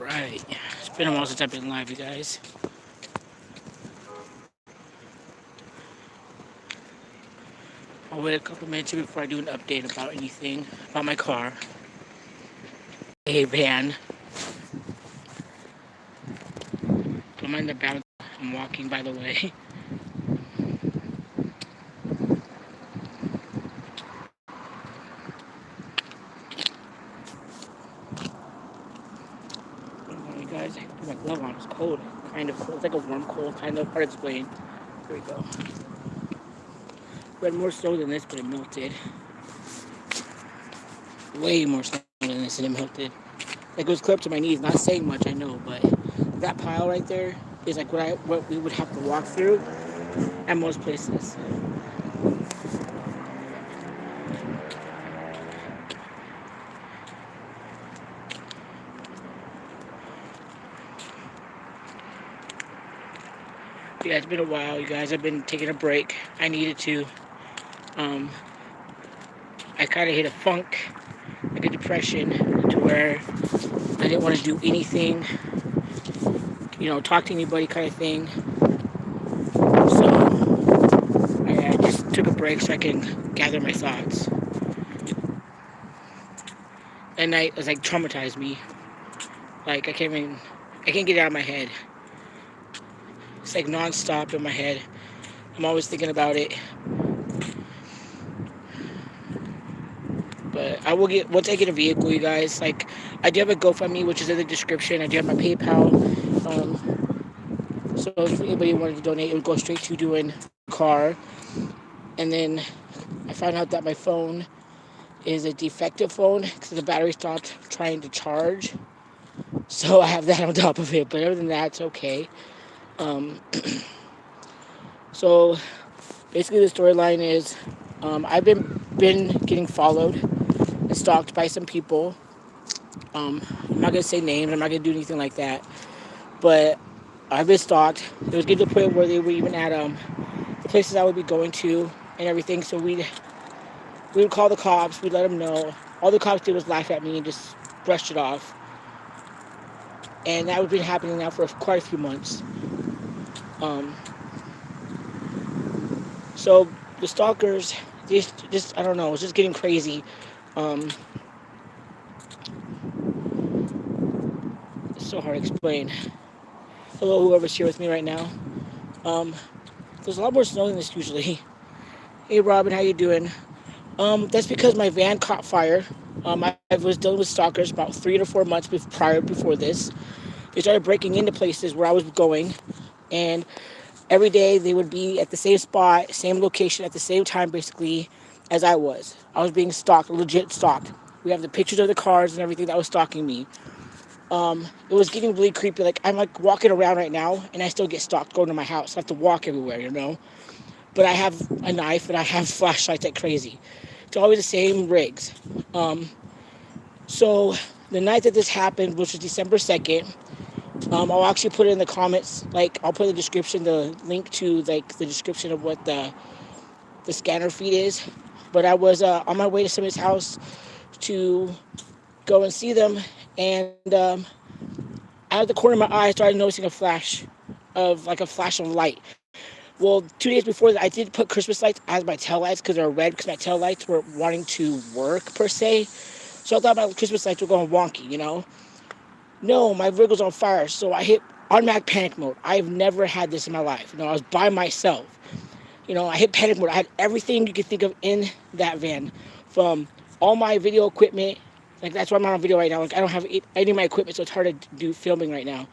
Right. It's been a while since I've been live, you guys. I'll wait a couple minutes here before I do an update about anything about my car. A van. Don't mind the bounce. I'm walking, by the way. You guys, I put my glove on. It's cold. Kind of cold. It's like a warm cold, kind of. Hard to explain. Here we go. We had more snow than this, but it melted. Way more snow than this, and it melted. Like it was clear up to my knees. Not saying much, I know, but that pile right there is like what we would have to walk through at most places. Yeah, it's been a while, you guys. I've been taking a break. I needed to. Um, I kind of hit a funk, like a depression, to where I didn't want to do anything, talk to anybody kind of thing. So I just took a break so I can gather my thoughts. That night was like traumatized me. Like I can't get it out of my head. It's like nonstop in my head. I'm always thinking about it. But once I get a vehicle, you guys, like, I do have a GoFundMe, which is in the description. I do have my PayPal. So if anybody wanted to donate, it would go straight to doing the car. And then I found out that my phone is a defective phone because the battery stopped trying to charge. So I have that on top of it. But other than that, it's okay. So basically the storyline is I've been getting followed and stalked by some people. I'm not gonna say names. I'm not gonna do anything like that. But I've been stalked. It was getting to the point where they were even at the places I would be going to and everything. So we would call the cops. We'd let them know. All the cops did was laugh at me and just brushed it off. And that would be happening now for quite a few months. So the stalkers, just I don't know. It's just getting crazy. It's so hard to explain. Hello, whoever's here with me right now. There's a lot more snow than this usually. Hey, Robin, how you doing? That's because my van caught fire. I was dealing with stalkers about 3 to 4 months before this. They started breaking into places where I was going, and every day they would be at the same spot, same location, at the same time, basically, as I was. I was being stalked, legit stalked. We have the pictures of the cars and everything that was stalking me. It was getting really creepy. Like, I'm like walking around right now, and I still get stalked going to my house. I have to walk everywhere. But I have a knife and I have flashlights like crazy. It's always the same rigs. So the night that this happened, which was December 2nd, I'll actually put it in the comments. Like, I'll put in the description the link to like the description of what the scanner feed is. But I was on my way to somebody's house to go and see them, and out of the corner of my eye, I started noticing a flash of light. Well, 2 days before that, I did put Christmas lights as my taillights because they're red because my taillights were wanting to work, per se. So I thought my Christmas lights were going wonky. No, my rig was on fire, so I hit automatic panic mode. I've never had this in my life. I was by myself. I hit panic mode. I had everything you could think of in that van, from all my video equipment. Like, that's why I'm not on video right now. Like, I don't have any of my equipment, so it's hard to do filming right now.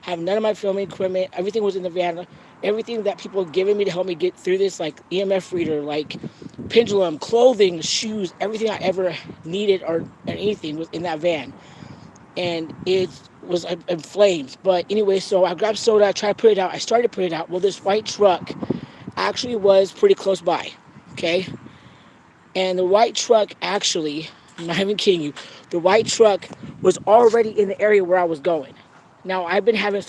I have none of my filming equipment. Everything was in the van. Everything that people have given me to help me get through this, like EMF reader, like pendulum, clothing, shoes, everything I ever needed or anything was in that van. And it was in flames. But anyway, so I grabbed soda. I tried to put it out. I started to put it out. Well, this white truck actually was pretty close by. Okay? And the white truck actually, I'm not even kidding you, the white truck was already in the area where I was going. Now, I've been having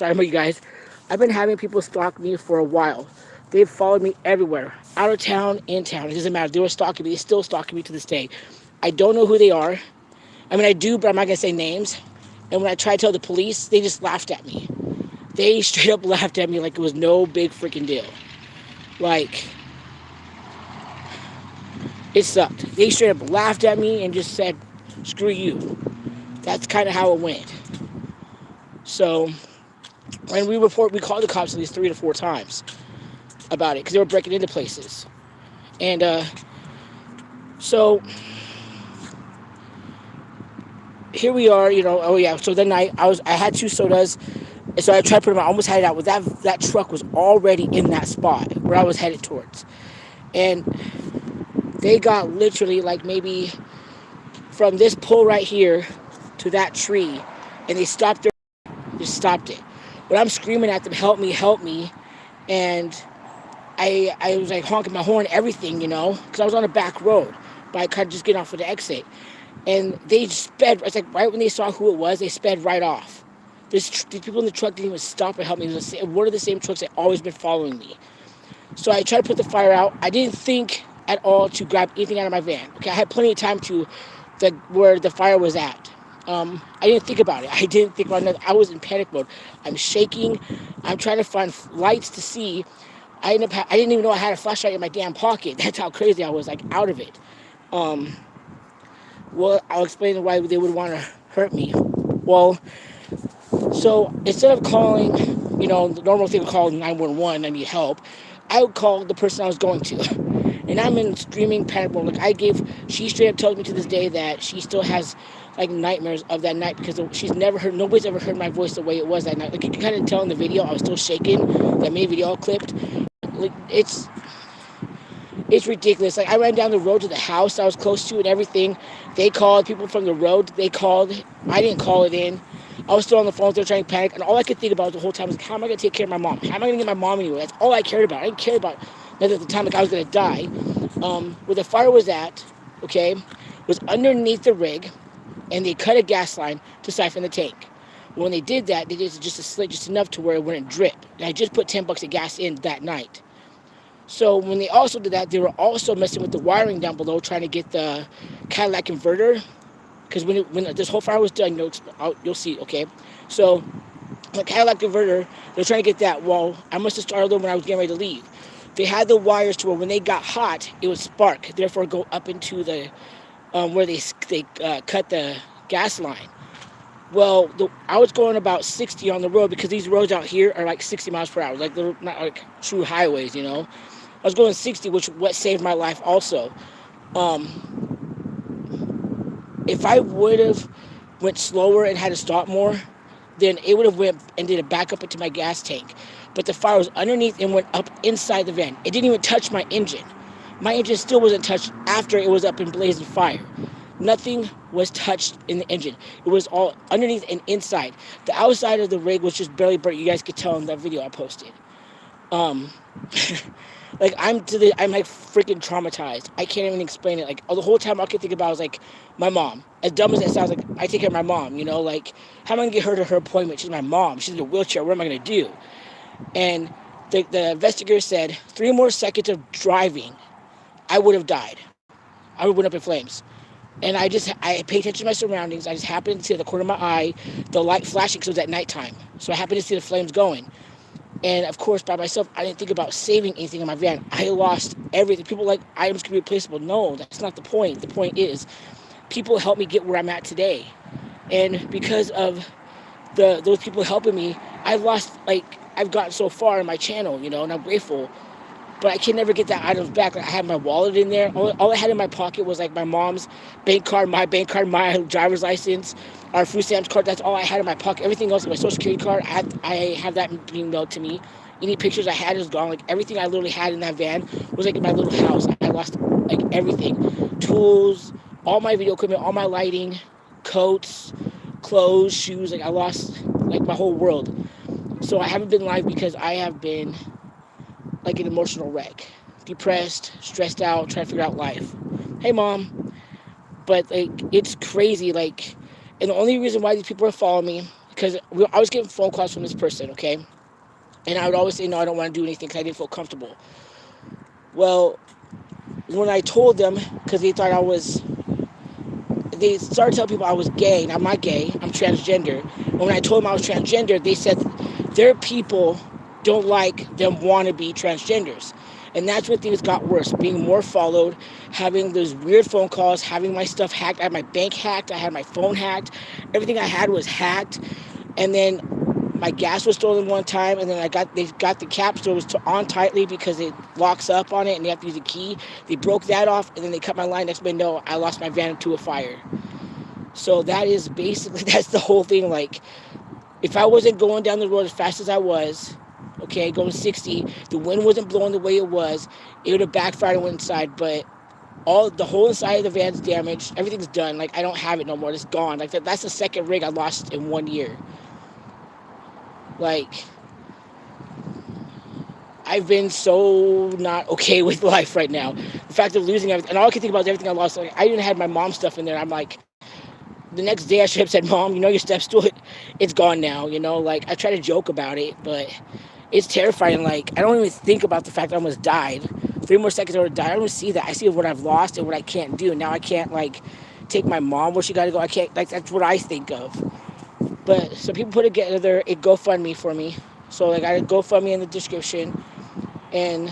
people stalk me for a while. They've followed me everywhere, out of town, in town. It doesn't matter. They were stalking me. They're still stalking me to this day. I don't know who they are. I mean, I do, but I'm not going to say names. And when I tried to tell the police, they just laughed at me. They straight up laughed at me like it was no big freaking deal. Like, it sucked. They straight up laughed at me and just said, screw you. That's kind of how it went. So, and we called the cops at least 3 to 4 times about it because they were breaking into places. And so here we are, oh yeah, so that night I had 2 sodas, and so I tried to put them out, I almost had it out, but that truck was already in that spot where I was headed towards. And they got literally like maybe from this pole right here to that tree, and they just stopped it. But I'm screaming at them, help me, and I was like honking my horn, everything, because I was on a back road, but I kind of just getting off of the exit. And they sped, it's like right when they saw who it was, they sped right off. These people in the truck didn't even stop and help me. One of the same trucks that always been following me. So I tried to put the fire out. I didn't think at all to grab anything out of my van. Okay, I had plenty of time to where the fire was at. I didn't think about it. I didn't think about nothing. I was in panic mode. I'm shaking. I'm trying to find lights to see. I didn't even know I had a flashlight in my damn pocket. That's how crazy I was, like out of it. Well, I'll explain why they would want to hurt me. Well, so instead of calling, the normal thing of calling 911, I need help, I would call the person I was going to. And I'm in screaming panic mode. Like she straight up tells me to this day that she still has like nightmares of that night because nobody's ever heard my voice the way it was that night. Like you can kind of tell in the video, I was still shaking. That mini video all clipped. Like it's ridiculous. Like I ran down the road to the house I was close to and everything. They called people from the road. They called. I didn't call it in. I was still on the phone. They were trying to panic, and all I could think about the whole time was, how am I going to take care of my mom? How am I going to get my mom anywhere? That's all I cared about. I didn't care about nothing at the time. Like I was going to die. Where the fire was at, okay, was underneath the rig, and they cut a gas line to siphon the tank. When they did that, they did just a slit, just enough to where it wouldn't drip. And I just put $10 of gas in that night. So when they also did that, they were also messing with the wiring down below, trying to get the Cadillac converter. Because when this whole fire was done, you'll see, okay? So the Cadillac converter, they're trying to get that. Well, I must have started them when I was getting ready to leave. They had the wires to where when they got hot, it would spark, therefore go up into the where they cut the gas line. Well, I was going about 60 on the road because these roads out here are like 60 miles per hour. Like they're not like true highways, I was going 60, which what saved my life also. If I would have went slower and had to stop more, then it would have went and did a back up into my gas tank. But the fire was underneath and went up inside the van. It didn't even touch my engine. My engine still wasn't touched after it was up in blazing fire. Nothing was touched in the engine. It was all underneath and inside. The outside of the rig was just barely burnt. You guys could tell in that video I posted. Like I'm like freaking traumatized. I can't even explain it. Like the whole time I could think about was like my mom. As dumb as that sounds, like I take care of my mom. Like how am I gonna get her to her appointment? She's my mom. She's in a wheelchair. What am I gonna do? And the investigator said 3 more seconds of driving, I would have died. I would have went up in flames. And I paid attention to my surroundings. I just happened to see the corner of my eye, the light flashing because it was at nighttime. So I happened to see the flames going. And of course, by myself, I didn't think about saving anything in my van. I lost everything. People like items can be replaceable. No, that's not the point. The point is, people helped me get where I'm at today. And because of those people helping me, I've gotten so far in my channel, and I'm grateful. But I can never get that items back. Like I had my wallet in there. All I had in my pocket was like my mom's bank card, my driver's license, our food stamps card. That's all I had in my pocket. Everything else, like my social security card, I have that being mailed to me. Any pictures I had is gone. Like everything I literally had in that van was like in my little house. I lost like everything. Tools, all my video equipment, all my lighting, coats, clothes, shoes. Like I lost like my whole world. So I haven't been live because I have been like an emotional wreck, depressed, stressed out, trying to figure out life. Hey, Mom. But like it's crazy. Like, and the only reason why these people are following me because I was getting phone calls from this person, okay, and I would always say no, I don't want to do anything because I didn't feel comfortable. Well, when I told them, because they thought they started telling people I was gay, and I'm not gay, I'm transgender. And when I told them I was transgender, they said their people don't like them wannabe transgenders. And that's when things got worse, being more followed, having those weird phone calls, having my stuff hacked. I had my bank hacked, I had my phone hacked, everything I had was hacked. And then my gas was stolen one time, and then they got the cap, so it was on tightly because it locks up on it and you have to use a key. They broke that off, and then they cut my line. Next thing I know, I lost my van into a fire. So that is basically, that's the whole thing. Like, if I wasn't going down the road as fast as I was, okay, going 60, the wind wasn't blowing the way it was, it would have backfired and went inside. But the whole inside of the van's damaged. Everything's done. Like, I don't have it no more. It's gone. Like, that's the second rig I lost in 1 year. Like, I've been so not okay with life right now. The fact of losing everything, and all I can think about is everything I lost. Like, I even had my mom's stuff in there. I'm like, the next day I should have said, Mom, your step stool, it's gone now. Like, I try to joke about it, but it's terrifying. Like, I don't even think about the fact that I almost died. 3 more seconds I would have died. I don't even see that. I see what I've lost and what I can't do. Now I can't, like, take my mom where she got to go. I can't, like, that's what I think of. But so people put together a GoFundMe for me. So I got a GoFundMe in the description. And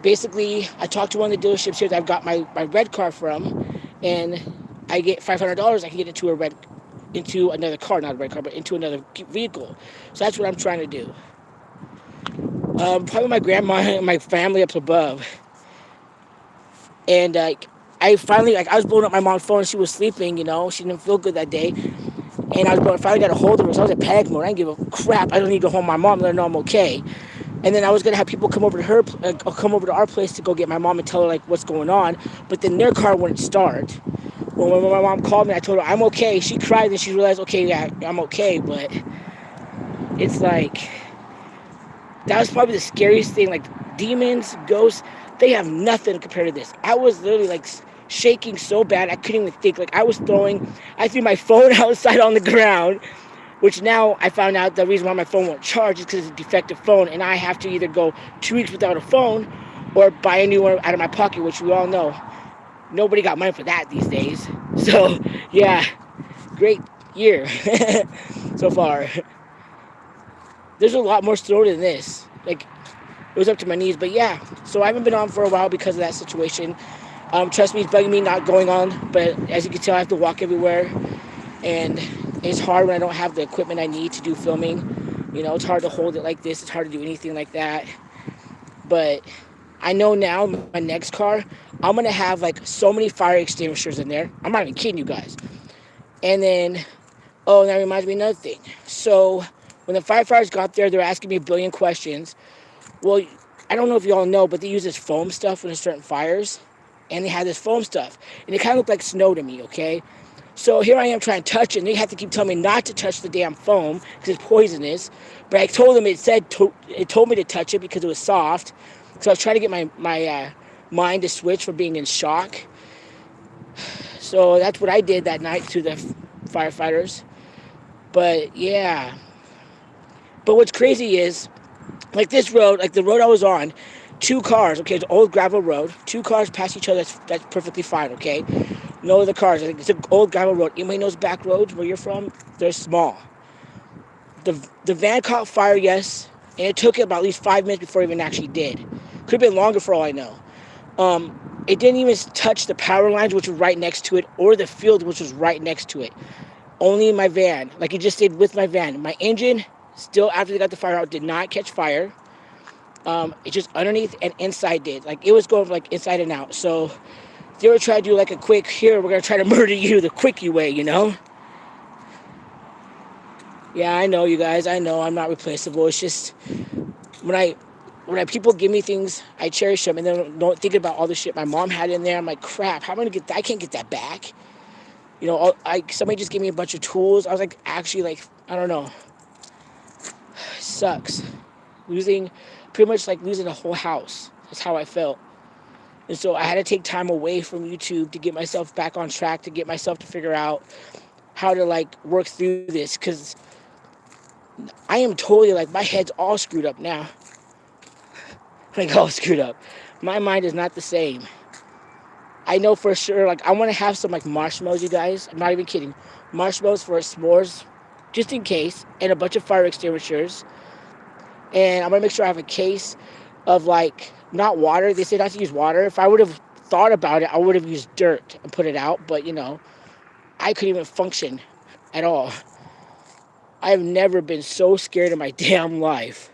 basically, I talked to one of the dealerships here that I've got my red car from. And I get $500. I can get into another car, not a red car, but into another vehicle. So that's what I'm trying to do. Probably my grandma and my family up above. And I finally, I was blowing up my mom's phone. She was sleeping, she didn't feel good that day. And I finally got a hold of her. So I was in panic mode. I didn't give a crap. I don't need to go home. My mom, let her know I'm okay. And then I was gonna have people come over to our place to go get my mom and tell her like what's going on. But then their car wouldn't start. When my mom called me, I told her I'm okay. She cried and she realized, okay, yeah, I'm okay. But it's like, that was probably the scariest thing. Like, demons, ghosts, they have nothing compared to this. I was literally like shaking so bad I couldn't even think. Like, I threw my phone outside on the ground, which now I found out the reason why my phone won't charge is because it's a defective phone, and I have to either go 2 weeks without a phone or buy a new one out of my pocket, which we all know. Nobody got money for that these days. So, yeah, great year so far. There's a lot more story than this. Like, it was up to my knees, but yeah. So I haven't been on for a while because of that situation. Trust me, it's bugging me not going on, but as you can tell, I have to walk everywhere, and it's hard when I don't have the equipment I need to do filming. It's hard to hold it like this. It's hard to do anything like that. But I know now, my next car, I'm going to have like so many fire extinguishers in there. I'm not even kidding you guys. And then, that reminds me of another thing. So when the firefighters got there, they were asking me a billion questions. Well, I don't know if you all know, but they use this foam stuff when there's certain fires. And they had this foam stuff. And it kind of looked like snow to me, okay? So here I am trying to touch it, and they have to keep telling me not to touch the damn foam because it's poisonous. But I told them it told me to touch it because it was soft. So I was trying to get my mind to switch from being in shock. So that's what I did that night to the firefighters. But yeah. But what's crazy is, like this road, like the road I was on, 2 cars, okay, it's an old gravel road. 2 cars pass each other, that's perfectly fine, okay? No other cars. I think it's an old gravel road. Anybody knows back roads where you're from? They're small. The van caught fire, yes, and it took it about at least 5 minutes before it even actually did. Could have been longer for all I know. It didn't even touch the power lines, which were right next to it, or the field, which was right next to it. Only my van. Like, it just stayed with my van. My engine, still after they got the fire out, did not catch fire. It just underneath and inside did. Like, it was going like inside and out. So they were trying to do like a quick, here, we're going to try to murder you the quickie way, Yeah, I know, you guys. I know I'm not replaceable. It's just when people give me things, I cherish them, and then don't think about all the shit my mom had in there. I'm like, crap, how am I going to get that? I can't get that back. Somebody just gave me a bunch of tools. I was like, actually, like, I don't know. It sucks. Pretty much like losing a whole house. That's how I felt. And so I had to take time away from YouTube to get myself back on track, to get myself to figure out how to like work through this, because I am totally like, my head's all screwed up now. Like, all screwed up. My mind is not the same. I know for sure, like, I want to have some, like, marshmallows, you guys. I'm not even kidding. Marshmallows for s'mores, just in case, and a bunch of fire extinguishers. And I'm going to make sure I have a case of, like, not water. They say not to use water. If I would have thought about it, I would have used dirt and put it out. But, I couldn't even function at all. I've never been so scared in my damn life.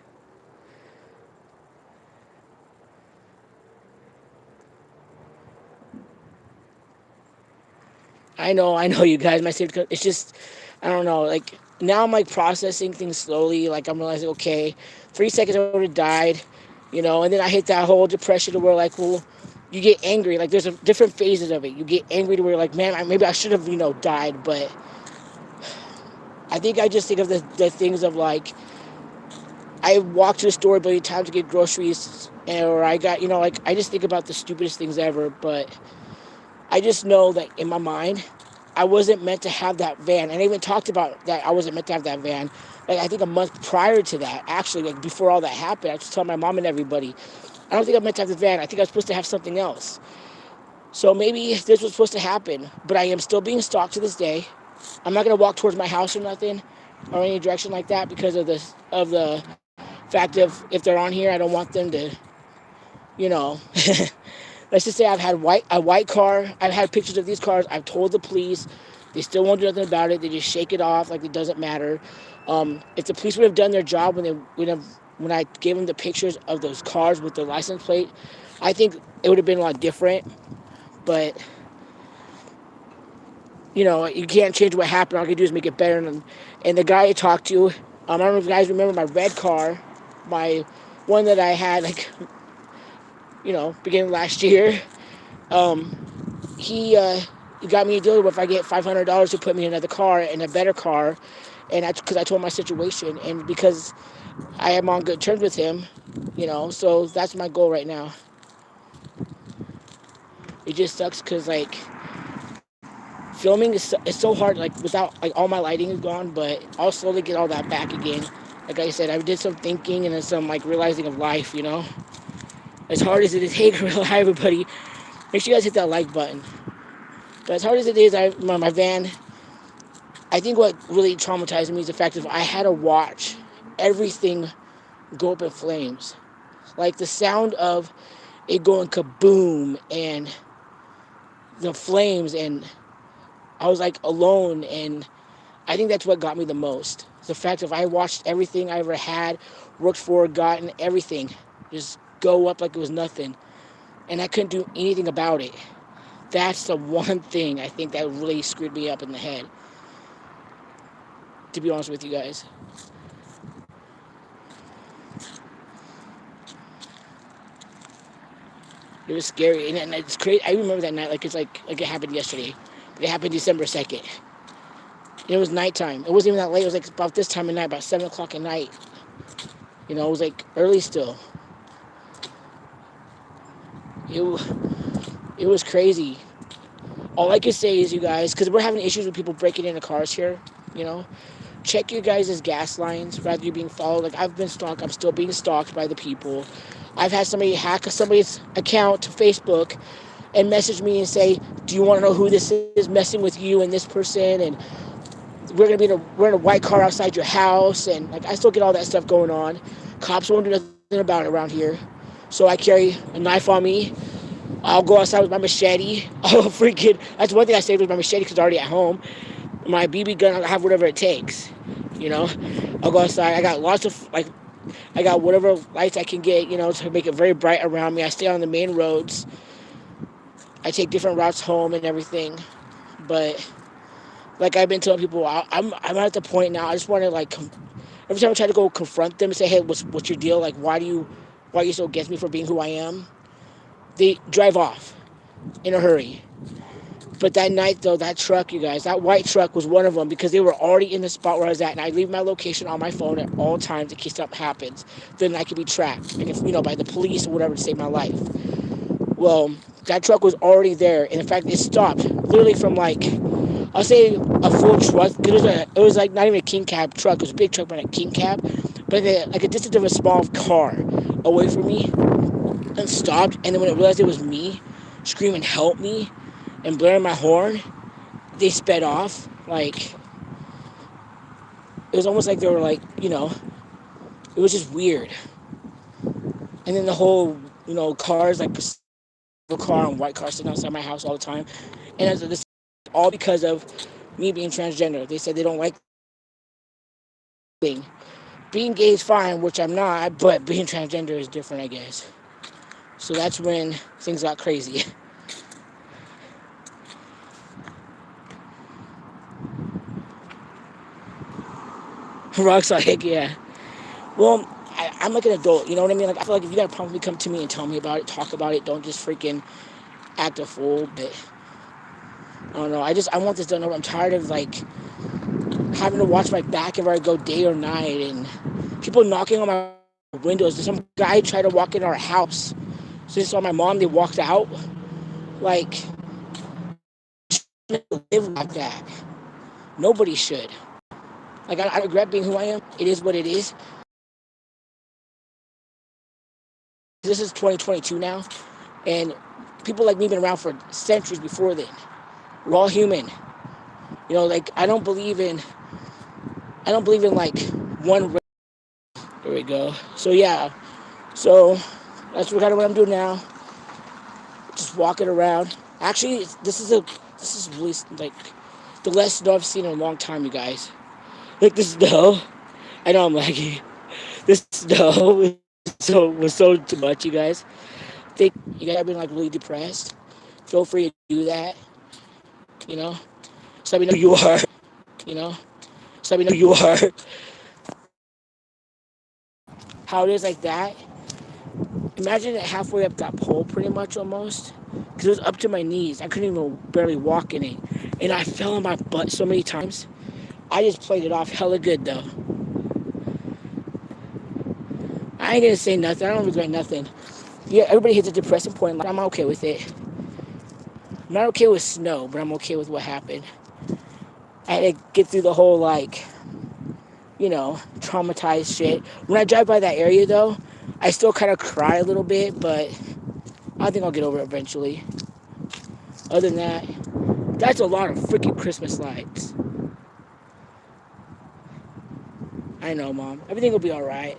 I know, you guys. It's just, I don't know. Like, now I'm, like, processing things slowly. Like, I'm realizing, okay, 3 seconds I would have died, and then I hit that whole depression to where, like, well, you get angry. Like, there's different phases of it. You get angry to where, like, man, maybe I should have, died. But I think I just think of the things of, like, I walked to the store a billion times to get groceries, or I got, like, I just think about the stupidest things ever. But I just know that in my mind, I wasn't meant to have that van. And I even talked about that I wasn't meant to have that van. Like, I think a month prior to that, actually, like, before all that happened, I just told my mom and everybody, I don't think I'm meant to have the van. I think I was supposed to have something else. So maybe this was supposed to happen, but I am still being stalked to this day. I'm not going to walk towards my house or nothing, or any direction like that, because of the fact of, if they're on here, I don't want them to, you know. Let's just say I've had a white car. I've had pictures of these cars. I've told the police. They still won't do nothing about it. They just shake it off like it doesn't matter. If the police would have done their job when I gave them the pictures of those cars with the license plate, I think it would have been a lot different. But you can't change what happened. All you can do is make it better. And the guy I talked to, I don't know if you guys remember my red car, my one that I had, like, beginning of last year. He got me a deal with, if I get $500 to put me in another car, in a better car, and that's because I told my situation, and because I am on good terms with him, so that's my goal right now. It just sucks because, like, filming is so hard, like, without, like, all my lighting is gone, but I'll slowly get all that back again. Like I said, I did some thinking and then some, like, realizing of life, As hard as it is, hey, hi, everybody. Make sure you guys hit that like button. But as hard as it is, my van, I think what really traumatized me is the fact that I had to watch everything go up in flames. Like, the sound of it going kaboom and the flames, and I was, like, alone, and I think that's what got me the most. The fact of I watched everything I ever had, worked for, gotten everything, just go up like it was nothing. And I couldn't do anything about it. That's the one thing I think that really screwed me up in the head, to be honest with you guys. It was scary, and it's crazy. I remember that night like it's like it happened yesterday. But it happened December 2nd. It was nighttime. It wasn't even that late. It was like about this time of night, about 7 o'clock at night. It was like early still. It was crazy. All I can say is, you guys, because we're having issues with people breaking into cars here, check your guys' gas lines rather you're being followed. Like, I've been stalked. I'm still being stalked by the people. I've had somebody hack somebody's account to Facebook and message me and say, do you want to know who this is messing with you and this person? And we're in a white car outside your house. And, like, I still get all that stuff going on. Cops won't do nothing about it around here. So I carry a knife on me. I'll go outside with my machete. That's one thing I saved with my machete because it's already at home. My BB gun, I'll have whatever it takes. I'll go outside. I got whatever lights I can get, to make it very bright around me. I stay on the main roads. I take different routes home and everything. But, like I've been telling people, I'm at the point now, I just want to, like, every time I try to go confront them and say, hey, what's your deal? Like, why are you so against me for being who I am? They drive off in a hurry. But that night, though, that truck, you guys, that white truck was one of them, because they were already in the spot where I was at, and I leave my location on my phone at all times in case something happens. Then I could be tracked, and if, by the police or whatever, to save my life. Well, that truck was already there, and in fact, it stopped literally from, like, I'll say a full truck. It was like not even a king cab truck. It was a big truck, but a king cab. But like a distance of a small car away from me, and stopped. And then when it realized it was me, screaming help me and blaring my horn, they sped off. Like, it was almost like they were like, it was just weird. And then the whole, cars, like a car and white cars sitting outside my house all the time. And as this, all because of me being transgender. They said they don't like being. Being gay is fine, which I'm not, but being transgender is different, I guess. So that's when things got crazy. Rock's like, yeah. Well, I'm like an adult, you know what I mean? Like, I feel like if you got a problem, come to me and tell me about it, talk about it. Don't just freaking act a fool. But I don't know. I want this done over. I'm tired of like having to watch my back everywhere I go, day or night, and people knocking on my windows. There's some guy tried to walk in our house. So they saw my mom. They walked out. Like, live like that. Nobody should. Like, I regret being who I am. It is what it is. This is 2022 now, and people like me been around for centuries before then. We're all human. Like, I don't believe in like one. There we go. So yeah. So that's kind of what I'm doing now. Just walking around. Actually, this is really like the less snow I've seen in a long time, you guys. Like, the snow. I know I'm laggy. The snow was so too much, you guys. Think you guys have been like really depressed. Feel free to do that. You know. So let me know who you are. You know. So let me know who you are. How it is like that. Imagine it halfway up that pole, pretty much almost, because it was up to my knees. I couldn't even barely walk in it, and I fell on my butt so many times. I just played it off hella good though. I ain't gonna say nothing. I don't regret nothing. Yeah, everybody hits a depressing point. Like, I'm okay with it. I'm not okay with snow, but I'm okay with what happened. I had to get through the whole like, traumatized shit. When I drive by that area though, I still kind of cry a little bit, but I think I'll get over it eventually. Other than that, that's a lot of freaking Christmas lights. I know, Mom. Everything will be alright.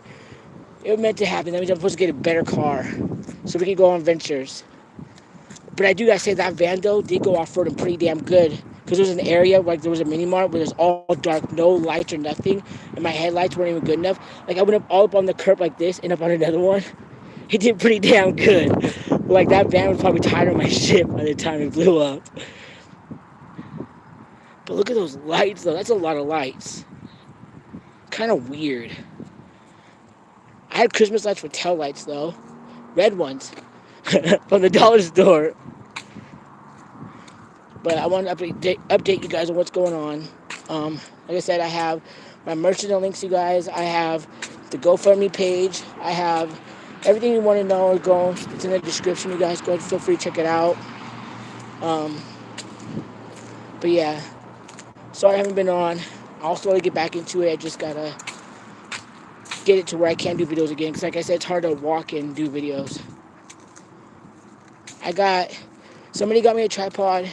It was meant to happen. That means I'm supposed to get a better car so we can go on ventures. But I do gotta say that van though did go off-roading pretty damn good. Because there was an area, like there was a mini mart where there's all dark, no lights or nothing, and my headlights weren't even good enough. Like, I went up all up on the curb like this and up on another one. It did pretty damn good. Like, that van was probably tired of my shit by the time it blew up. But look at those lights though. That's a lot of lights. Kind of weird. I had Christmas lights with tail lights though. Red ones. From the dollar store. But I want to update you guys on what's going on. Like I said, I have my merchandise links, you guys. I have the GoFundMe page. I have everything you want to know. It's in the description, you guys. Go ahead, feel free to check it out. But yeah, sorry I haven't been on. I'll slowly get back into it. I just gotta get it to where I can do videos again. Because like I said, it's hard to walk and do videos. Somebody got me a tripod,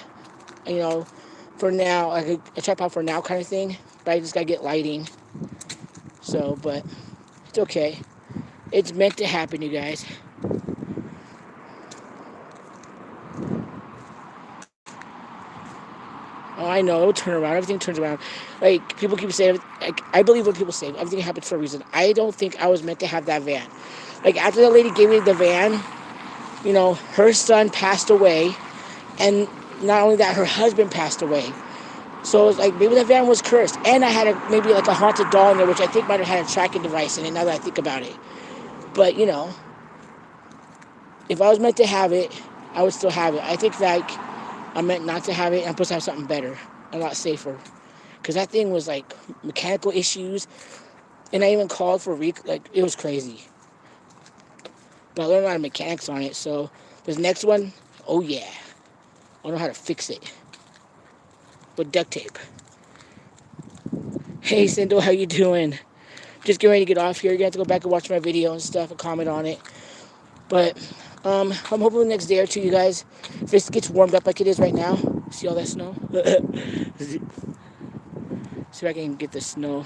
for now, like a tripod for now kind of thing. But I just gotta get lighting. So, but it's okay. It's meant to happen, you guys. Oh, I know, it'll turn around. Everything turns around. Like, people keep saying, like, I believe what people say. Everything happens for a reason. I don't think I was meant to have that van. Like, after the lady gave me the van, her son passed away. And not only that, her husband passed away. So it was like, maybe the van was cursed. And I had maybe like a haunted doll in there, which I think might have had a tracking device in it, now that I think about it. But, if I was meant to have it, I would still have it. I think, like, I'm meant not to have it. I'm supposed to have something better, a lot safer. Because that thing was, like, mechanical issues. And I even called for it was crazy. But I learned a lot of mechanics on it. So this next one, oh, yeah. I don't know how to fix it. With duct tape. Hey, Sindel, how you doing? Just getting ready to get off here. You're going to have to go back and watch my video and stuff and comment on it. But I'm hoping the next day or two, you guys, if it gets warmed up like it is right now. See all that snow? See if I can get the snow.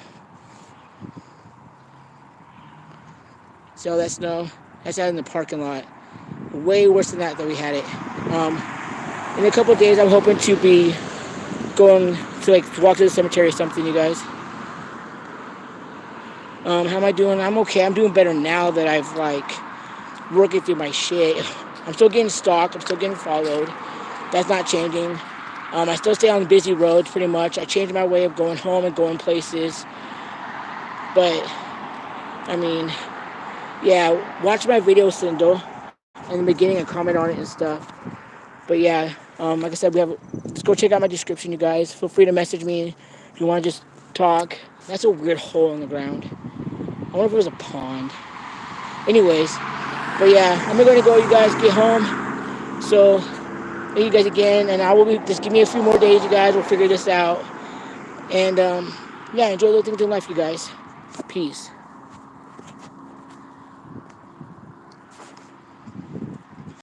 See all that snow? That's out in the parking lot. Way worse than that we had it. In a couple of days, I'm hoping to be going to like walk to the cemetery or something, you guys. How am I doing? I'm okay. I'm doing better now that I've like working through my shit. I'm still getting stalked. I'm still getting followed. That's not changing. I still stay on busy roads pretty much. I changed my way of going home and going places. But, I mean, yeah, watch my video, Sindel, in the beginning and comment on it and stuff. But yeah, like I said, let's go check out my description, you guys. Feel free to message me if you want to just talk. That's a weird hole in the ground. I wonder if it was a pond. Anyways, but yeah, I'm going to go, you guys, get home. So, thank you guys again, and I will be, just give me a few more days, you guys. We'll figure this out. And, yeah, enjoy little things in life, you guys. Peace.